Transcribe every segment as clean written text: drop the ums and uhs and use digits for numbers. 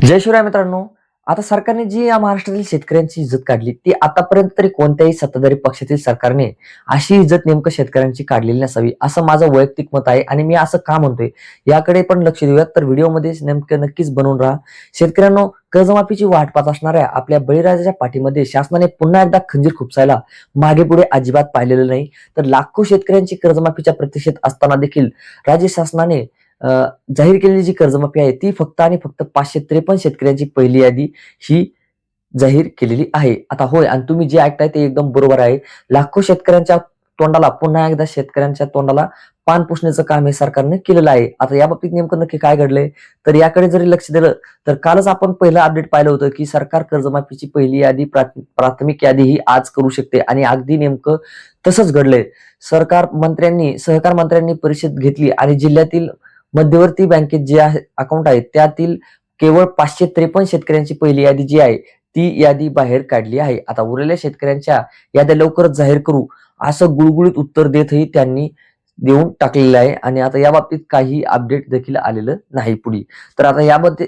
जय शिवराय मित्रांनो. आता सरकारने जी या महाराष्ट्रातील शेतकऱ्यांची इज्जत काढली ती आतापर्यंत तरी कोणत्याही सत्ताधारी पक्षातील सरकारने अशी इज्जत नेमकं शेतकऱ्यांची काढलेली नसावी असं माझं वैयक्तिक मत आहे. आणि मी असं का म्हणतोय याकडे पण लक्ष देऊयात. तर व्हिडिओमध्ये नेमकं नक्कीच बनवून राहा. शेतकऱ्यांनो, कर्जमाफीची वाट पाहत असणाऱ्या आपल्या बळीराजाच्या पाठीमध्ये शासनाने पुन्हा एकदा खंजीर खुपसायला मागे पुढे अजिबात पाहिलेलं नाही. तर लाखो शेतकऱ्यांची कर्जमाफीच्या प्रतीक्षेत असताना देखील राज्य शासनाने जाहीर केलेली जी कर्जमाफी आहे ती फक्त आणि फक्त 553 शेतकऱ्यांची पहिली यादी ही जाहीर केलेली आहे. आता होय, आणि तुम्ही जे ऐकताय ते एकदम बरोबर आहे. लाखो शेतकऱ्यांच्या तोंडाला पुन्हा एकदा शेतकऱ्यांच्या तोंडाला पान पुसण्याचं काम हे सरकारने केलेलं आहे. आता या बाबतीत नेमकं नक्की काय घडलंय, तर याकडे जरी लक्ष दिलं तर कालच आपण पहिलं अपडेट पाहिलं होतं की सरकार कर्जमाफीची पहिली यादी प्राथमिक यादी ही आज करू शकते. आणि अगदी नेमकं तसंच घडलंय. सहकार मंत्र्यांनी परिषद घेतली आणि जिल्ह्यातील मध्यवर्ती बँकेत जे अकाउंट आहेत त्यातील केवळ 553 शेतकऱ्यांची पहिली यादी जी आहे ती यादी बाहेर काढली आहे. आता उरलेल्या शेतकऱ्यांच्या याद्या लवकरच जाहीर करू असं गुळगुळीत उत्तर देतही त्यांनी देऊन टाकलेलं आहे. आणि आता या बाबतीत काही अपडेट देखील आलेलं नाही पुढे. तर आता याबाबत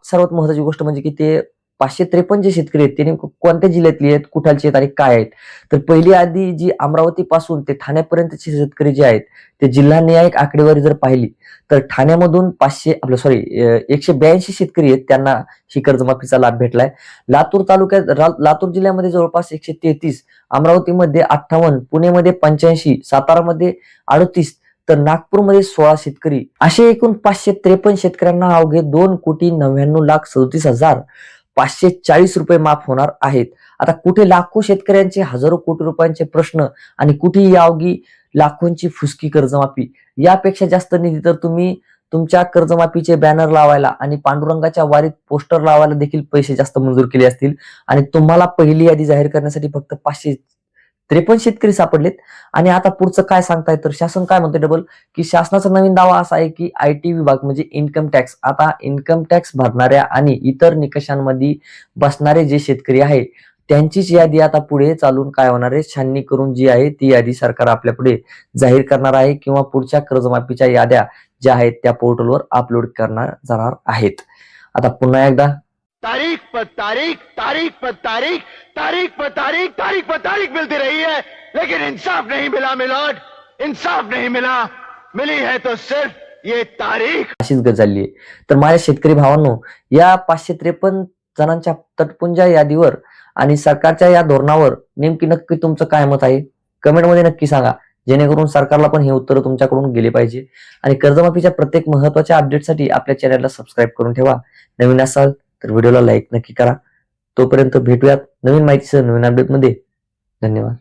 सर्वात महत्वाची गोष्ट म्हणजे की ते 553 जे शेतकरी आहेत ते नेमकं कोणत्या जिल्ह्यातले आहेत, कुठालचे आहेत आणि काय आहेत. तर पहिली यादी जी अमरावती पासून ते ठाण्यापर्यंतचे शेतकरी जे आहेत ते जिल्हानिहाय आकडेवारी जर पाहिली तर ठाण्यामधून 182 शेतकरी आहेत त्यांना ही कर्जमाफीचा लाभ भेटलाय. लातूर जिल्ह्यामध्ये जवळपास 133, अमरावतीमध्ये 58, पुणेमध्ये 85, सातारामध्ये 38, तर नागपूरमध्ये 16 शेतकरी असे एकूण 553 शेतकऱ्यांना अवघे 2,99,90,540 रुपये माफ होणार आहेत. आता कुठे लाखो शेतकऱ्यांचे हजारो कोटी रुपयांचे प्रश्न आणि कुठे ही अवघी लाखोंची फुसकी कर्जमाफी. यापेक्षा जास्त निधी तर तुम्ही तुमच्या कर्जमाफीचे बॅनर लावायला आणि पांडुरंगाच्या वारीत पोस्टर लावायला देखील पैसे जास्त मंजूर केले असतील. आणि तुम्हाला पहिली यादी जाहीर करण्यासाठी फक्त 553 शेतकरी सापडलेत. आणि आता पुढचं काय सांगताय, तर शासन काय म्हणते डबल की शासनाचा नवीन दावा असा आहे की IT विभाग म्हणजे इन्कम टॅक्स, आता इन्कम टॅक्स भरणाऱ्या आणि इतर निकषांमध्ये बसणारे जे शेतकरी आहे त्यांचीच यादी आता पुढे चालून काय होणार आहे, छाननी करून जी आहे ती यादी सरकार आपल्या पुढे जाहीर करणार आहे किंवा पुढच्या कर्जमाफीच्या याद्या ज्या आहेत त्या पोर्टलवर अपलोड करणार जाणार आहेत. आता पुन्हा एकदा तारीख पर तारीख, तारीख पर तारीख, तारीख पर तारीख, तारीख पर तारीख मिलती रही है, लेकिन इंसाफ नहीं मिला मिलॉर्ड, इंसाफ नहीं मिला. मिली है तो सिर्फ ये तारीख. अशीच गत झाली आहे. तर माझ्या शेतकरी भावांनो, या 553 जणांच्या तटपुंजा यादीवर आणि सरकारच्या या धोरणावर नेमकी नक्की तुमचं काय मत आहे कमेंटमध्ये नक्की सांगा, जेणेकरून सरकारला पण हे उत्तर तुमच्याकडून गेले पाहिजे. आणि कर्जमाफीच्या प्रत्येक महत्वाच्या अपडेटसाठी आपल्या चॅनलला सबस्क्राईब करून ठेवा. नवीन असाल तर व्हिडिओला लाईक नक्की करा. तोपर्यंत भेटूयात नवीन माहितीसह नवीन अपडेटमध्ये. धन्यवाद.